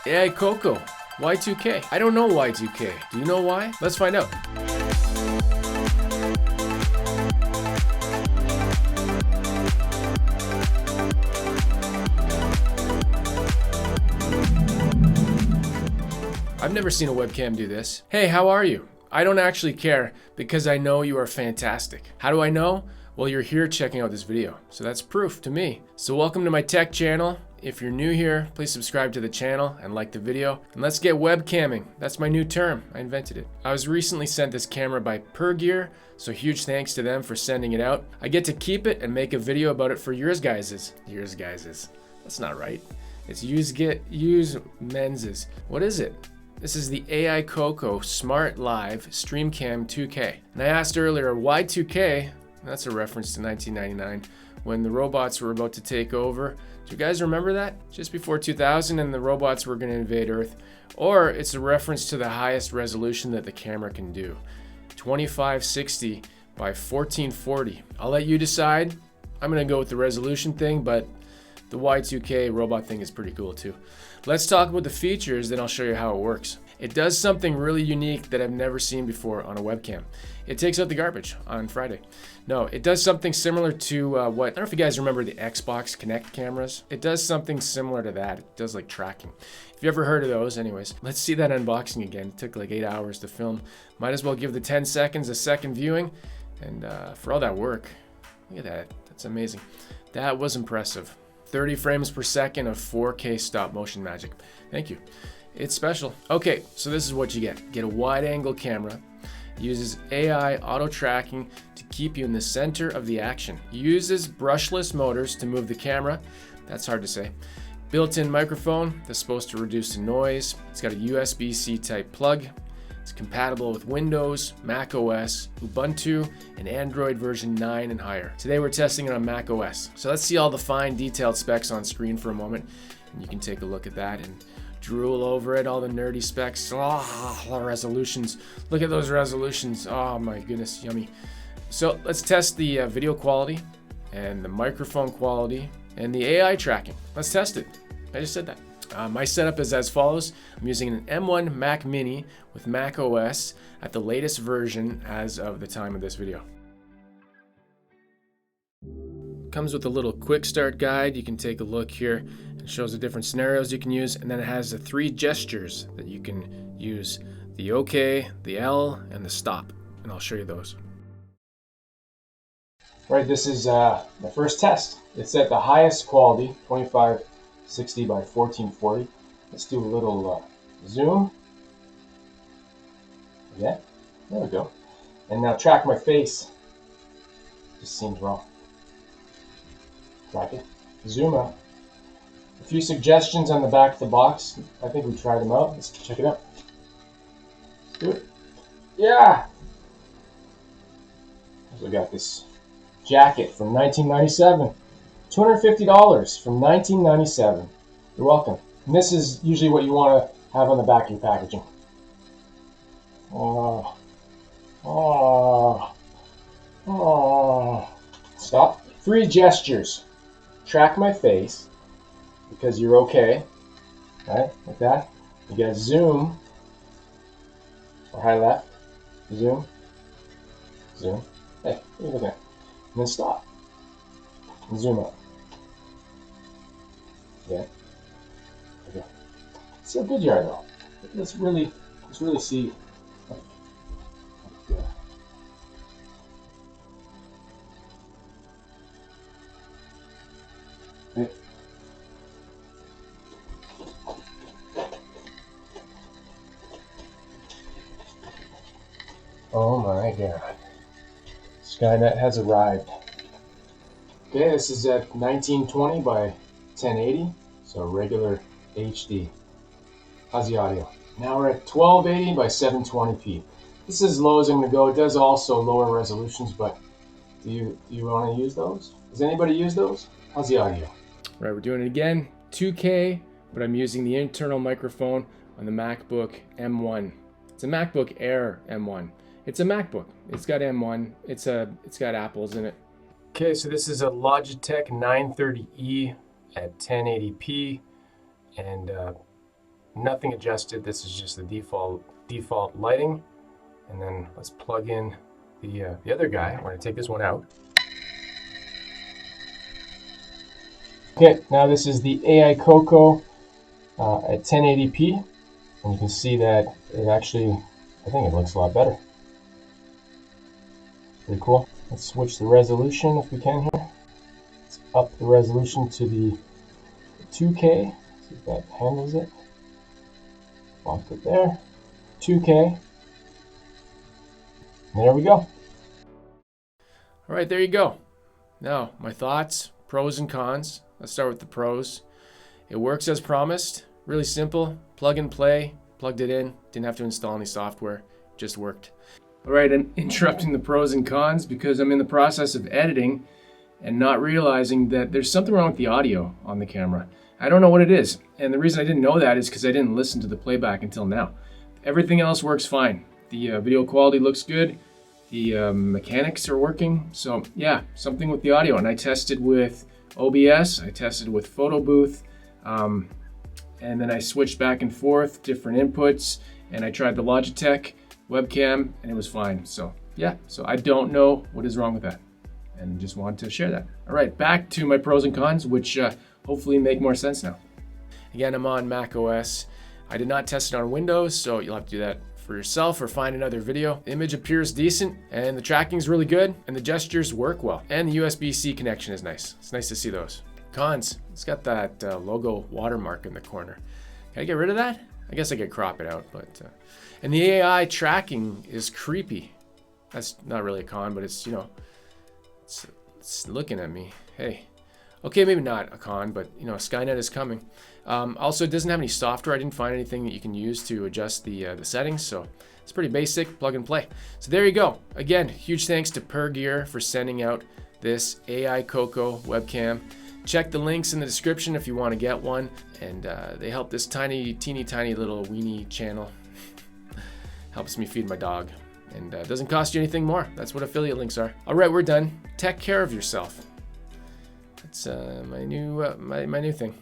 AICOCO, Y2K. I don't know Y2K. Do you know why? Let's find out. I've never seen a webcam do this. Hey, how are you? I don't actually care because I know you are fantastic. How do I know? Well, you're here checking out this video, so that's proof to me. So welcome to my tech channel. If you're new here, please subscribe to the channel and like the video. And let's get webcamming. That's my new term. I invented it. I was recently sent this camera by Gear, so huge thanks to them for sending it out. I get to keep it and make a video about it for yours guys's. That's not right. It's use men's. What is it? This is the AICOCO Smart Live Streamcam 2K. And I asked earlier, why 2K? That's a reference to 1999 when the robots were about to take over. Do you guys remember that? Just before 2000 and the robots were going to invade Earth. Or it's a reference to the highest resolution that the camera can do. 2560 by 1440. I'll let you decide. I'm going to go with the resolution thing, but the Y2K robot thing is pretty cool too. Let's talk about the features, then I'll show you how it works. It does something really unique that I've never seen before on a webcam. It takes out the garbage on Friday. No, it does something similar to what, I don't know if you guys remember the Xbox Kinect cameras. It does something similar to that. It does like tracking. If you ever heard of those, anyways, let's see that unboxing again. It took like 8 hours to film. Might as well give the 10 seconds a second viewing. And for all that work, look at that. That's amazing. That was impressive. 30 frames per second of 4K stop motion magic. Thank you. It's special. Okay, so this is what you get. Get a wide angle camera. It uses AI auto tracking to keep you in the center of the action. It uses brushless motors to move the camera. That's hard to say. Built-in microphone that's supposed to reduce the noise. It's got a USB-C type plug. It's compatible with Windows, Mac OS, Ubuntu, and Android version 9 and higher. Today we're testing it on Mac OS. So let's see all the fine detailed specs on screen for a moment. And you can take a look at that and drool over it, all the nerdy specs. Oh, the resolutions. Look at those resolutions. Oh my goodness, yummy. So let's test the video quality and the microphone quality and the AI tracking. Let's test it. I just said that. My setup is as follows. I'm using an M1 Mac Mini with Mac OS at the latest version as of the time of this video. Comes with a little quick start guide. You can take a look here. It shows the different scenarios you can use, and then it has the 3 gestures that you can use: the OK, the L, and the stop. And I'll show you those. Right, this is the first test. It's at the highest quality, 2560 by 1440. Let's do a little zoom. Yeah, there we go. And now track my face. Just seems wrong. Track it. Zoom out. A few suggestions on the back of the box. I think we tried them out. Let's check it out. Let's do it. Yeah! So we got this jacket from 1997. $250 from 1997. You're welcome. And this is usually what you want to have on the back of your packaging. Oh. Stop. 3 gestures. Track my face because you're okay. Right? Like that. You got zoom or high left. Zoom. Zoom. Hey, what are you looking at? And then stop. And zoom out. Yeah. Okay. See how good you are though. Let's really see. Okay. Oh my God. Skynet has arrived. Okay, this is at 1920 by 1080, so regular HD. How's the audio? Now we're at 1280 by 720p. This is as low as I'm going to go. It does also lower resolutions, but do you want to use those? Does anybody use those? How's the audio? Right, we're doing it again. 2K, but I'm using the internal microphone on the MacBook M1. It's a MacBook Air M1. It's a MacBook. It's got M1. It's got Apples in it. Okay, so this is a Logitech 930E at 1080p, and nothing adjusted. This is just the default lighting. And then let's plug in the other guy. I'm going to take this one out. Okay, now this is the AICOCO at 1080p, and you can see that it actually, I think it looks a lot better. Pretty cool. Let's switch the resolution if we can here. Let's up the resolution to the 2K, see if that handles it. Lock it there, 2K. And there we go. All right, there you go. Now, my thoughts, pros and cons. Let's start with the pros. It works as promised, really simple, plug and play, plugged it in, didn't have to install any software, just worked. All right, I'm interrupting the pros and cons because I'm in the process of editing and not realizing that there's something wrong with the audio on the camera. I don't know what it is, and the reason I didn't know that is because I didn't listen to the playback until now. Everything else works fine. The video quality looks good, the mechanics are working, so yeah, something with the audio. And I tested with OBS, I tested with Photo Booth, and then I switched back and forth, different inputs, and I tried the Logitech webcam, and it was fine. So yeah, so I don't know what is wrong with that, and just wanted to share that. All right, back to my pros and cons, which hopefully make more sense now. Again, I'm on Mac OS. I did not test it on Windows, so you'll have to do that for yourself or find another video. The image appears decent, and the tracking is really good, and the gestures work well. And the USB-C connection is nice. It's nice to see those. Cons, it's got that logo watermark in the corner. Can I get rid of that? I guess I could crop it out, but... And the AI tracking is creepy. That's not really a con, but it's, you know, it's looking at me. Hey. Okay, maybe not a con, but, you know, Skynet is coming. Also, it doesn't have any software. I didn't find anything that you can use to adjust the settings, so it's pretty basic, plug and play. So there you go. Again, huge thanks to Per Gear for sending out this AICOCO webcam. Check the links in the description if you want to get one, and they help this teeny tiny little weenie channel. Helps me feed my dog, and doesn't cost you anything more. That's what affiliate links are. All right, we're done. Take care of yourself. That's my new thing.